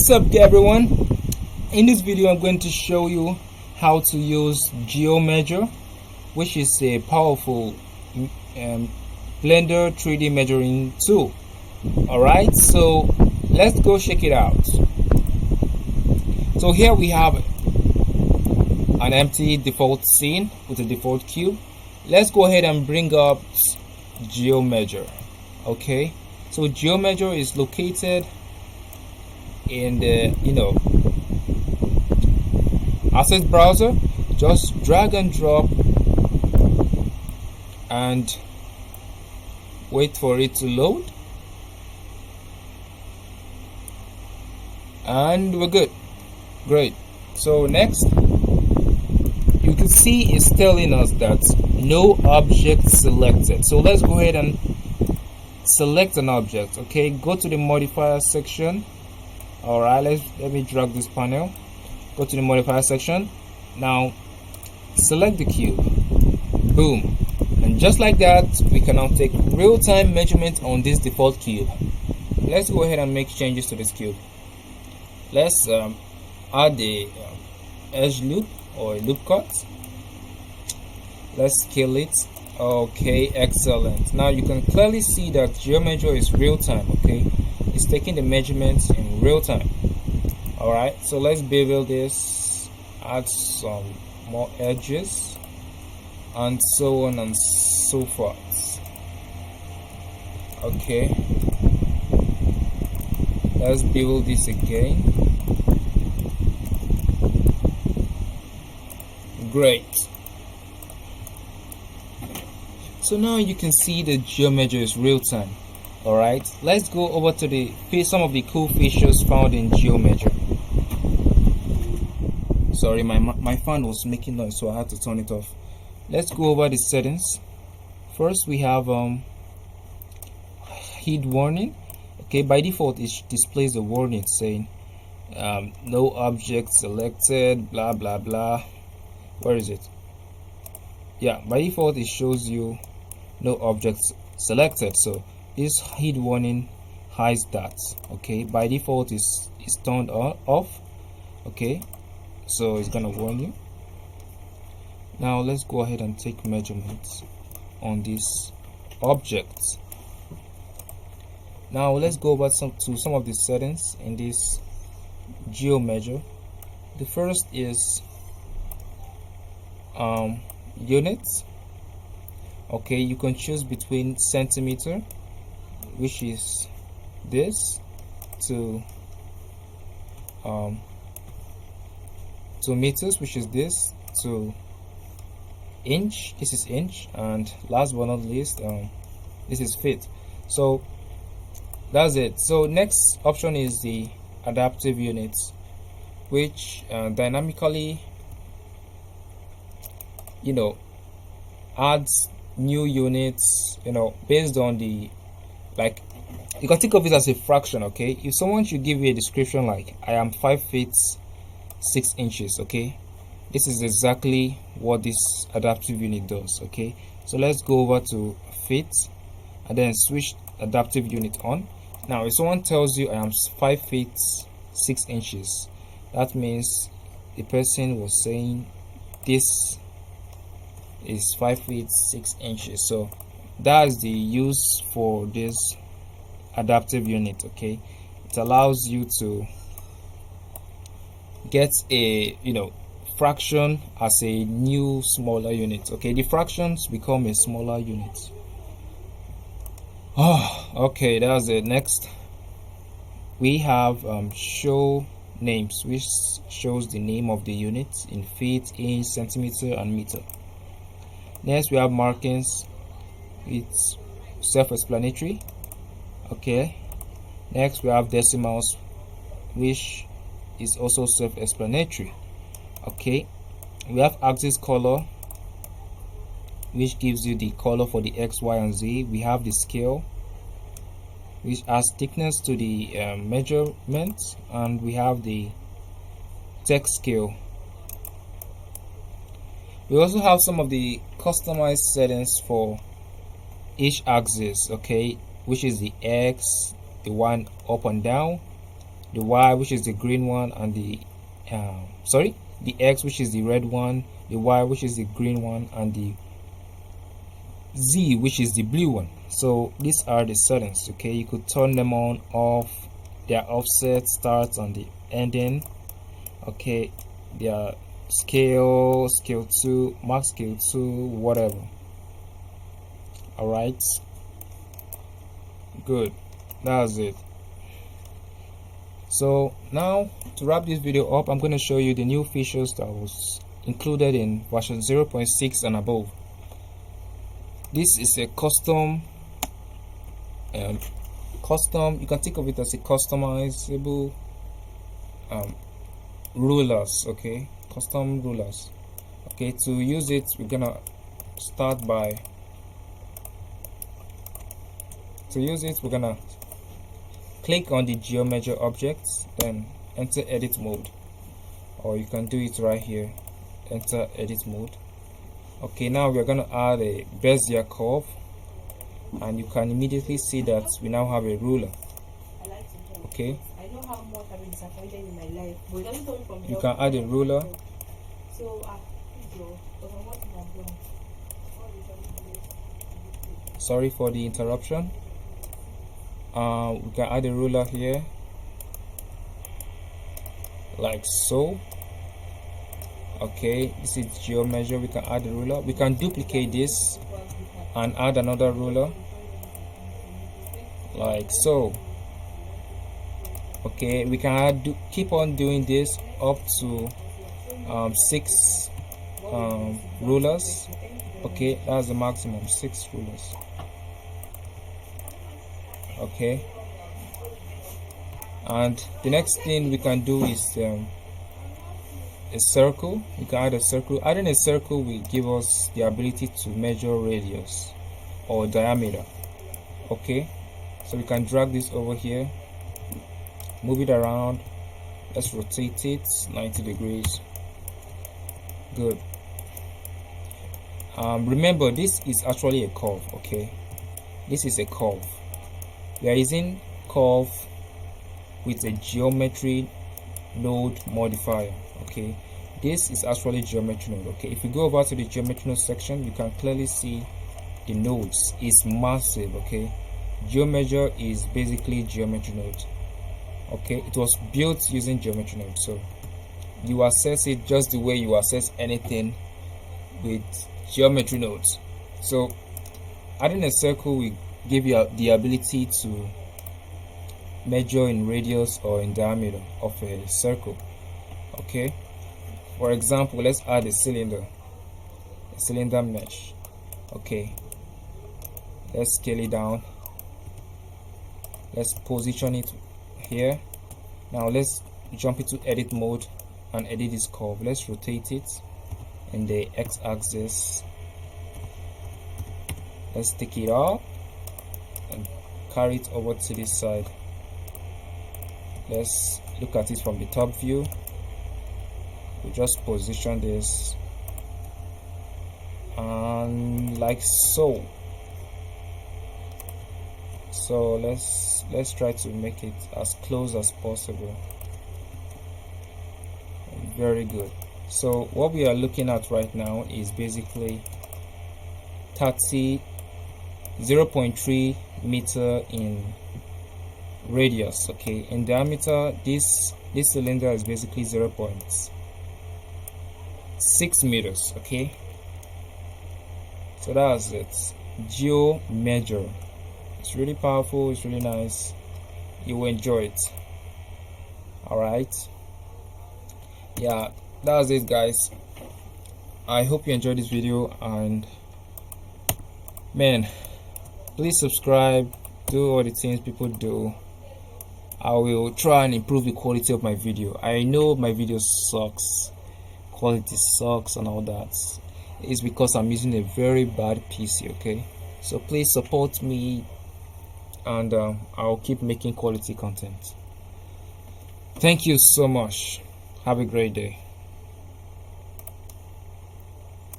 What's up everyone? In this video I'm going to show you how to use GeoMeasure, which is a powerful Blender 3D measuring tool. Alright, so let's go check it out. So here we have an empty default scene with a default cube. Let's go ahead and bring up GeoMeasure. Okay, so GeoMeasure is located in the Access browser. Just drag and drop and wait for it to load, and we're good. Great. So next, you can see it's telling us that no object selected. So let's go ahead and select an object. Okay, go to the modifier section. All right, let me drag this panel. Go to the modifier section. Now select the cube. Boom. And just like that, we can now take real-time measurement on this default cube. Let's go ahead and make changes to this cube. Let's add the edge loop or a loop cut. Let's scale it. Okay, excellent. Now you can clearly see that GeoMeasure is real-time. Okay, it's taking the measurements in real time. All right, so let's bevel this, add some more edges, and so on and so forth. Okay, let's bevel this again. Great. So now you can see the GeoMeasure is real time. All right, let's go over to some of the cool features found in GeoMeasure. Sorry, my fan was making noise, so I had to turn it off. Let's go over the settings. First, we have heat warning. Okay, by default it displays a warning saying no object selected, blah blah blah. Where is it? Yeah, by default it shows you no objects selected. So this heat warning hides that. Okay, by default is turned off. Okay, so it's gonna warn you. Now let's go ahead and take measurements on this object. Now let's go over to some of the settings in this GeoMeasure. The first is units. Okay, you can choose between centimeter, which is this, to meters, which is this, to inch, this is inch, and last but not least, this is feet. So that's it. So next option is the adaptive units, which dynamically adds new units based on the, like, you can think of it as a fraction. Okay, if someone should give you a description like I am 5 feet 6 inches, okay, this is exactly what this adaptive unit does. Okay, so let's go over to feet and then switch adaptive unit on. Now if someone tells you I am 5 feet 6 inches, that means the person was saying this is 5 feet 6 inches. So that's the use for this adaptive unit. Okay, it allows you to get a fraction as a new smaller unit. Okay, the fractions become a smaller unit. Okay, that's it. Next we have show names, which shows the name of the unit in feet, inch, centimeter, and meter. Next we have markings. It's self-explanatory. Okay, next we have decimals, which is also self-explanatory. Okay, we have axis color, which gives you the color for the X, Y, and Z. We have the scale, which adds thickness to the measurement, and we have the text scale. We also have some of the customized settings for each axis, okay, which is the X, the one up and down, the Y, which is the green one, and the the X, which is the red one, the Y, which is the green one, and the Z, which is the blue one. So these are the settings. Okay, you could turn them on, off. Their offset starts on the ending. Okay, their scale 2, max scale 2, whatever. All right, good, that's it. So now, to wrap this video up, I'm going to show you the new features that was included in version 0.6 and above. This is a custom, you can think of it as a customizable rulers. Okay, custom rulers. Okay, to use it, we're gonna start by click on the GeoMeasure objects, then enter edit mode, or you can do it right here, enter edit mode. Okay, now we're going to add a Bezier curve, and you can immediately see that we now have a ruler. Okay, you can add a ruler. Sorry for the interruption. We can add a ruler here, like so. Okay, this is GeoMeasure. We can add a ruler. We can duplicate this and add another ruler, like so. Okay, we can keep on doing this up to 6 rulers. Okay, that's the maximum, 6 rulers. Okay, and the next thing we can do is a circle. We can add a circle. Adding a circle will give us the ability to measure radius or diameter. Okay, so we can drag this over here, move it around. Let's rotate it 90 degrees. Good. Remember, this is actually a curve. Okay, this is a curve. We are using curve with a geometry node modifier. Okay, this is actually geometry node. Okay, if you go over to the geometry node section, you can clearly see the nodes is massive. Okay, GeoMeasure is basically geometry node. Okay, it was built using geometry node, so you assess it just the way you assess anything with geometry nodes. So adding a circle will give you the ability to measure in radius or in diameter of a circle. Okay, for example, let's add a cylinder mesh. Okay, let's scale it down. Let's position it here. Now let's jump into edit mode and edit this curve. Let's rotate it in the x-axis. Let's take it up and carry it over to this side. Let's look at it from the top view. We just position this and like so. So let's try to make it as close as possible. Very good. So what we are looking at right now is basically 0.3 meter in radius. Okay, in diameter, this cylinder is basically 0.6 meters. Okay, so that's it. GeoMeasure. It's really powerful, it's really nice. You will enjoy it. Alright, yeah, that's it, guys. I hope you enjoyed this video, and man, please subscribe, do all the things people do. I will try and improve the quality of my video. I know my video sucks, quality sucks and all that. It's because I'm using a very bad PC. Okay, so please support me, and I'll keep making quality content. Thank you so much. Have a great day.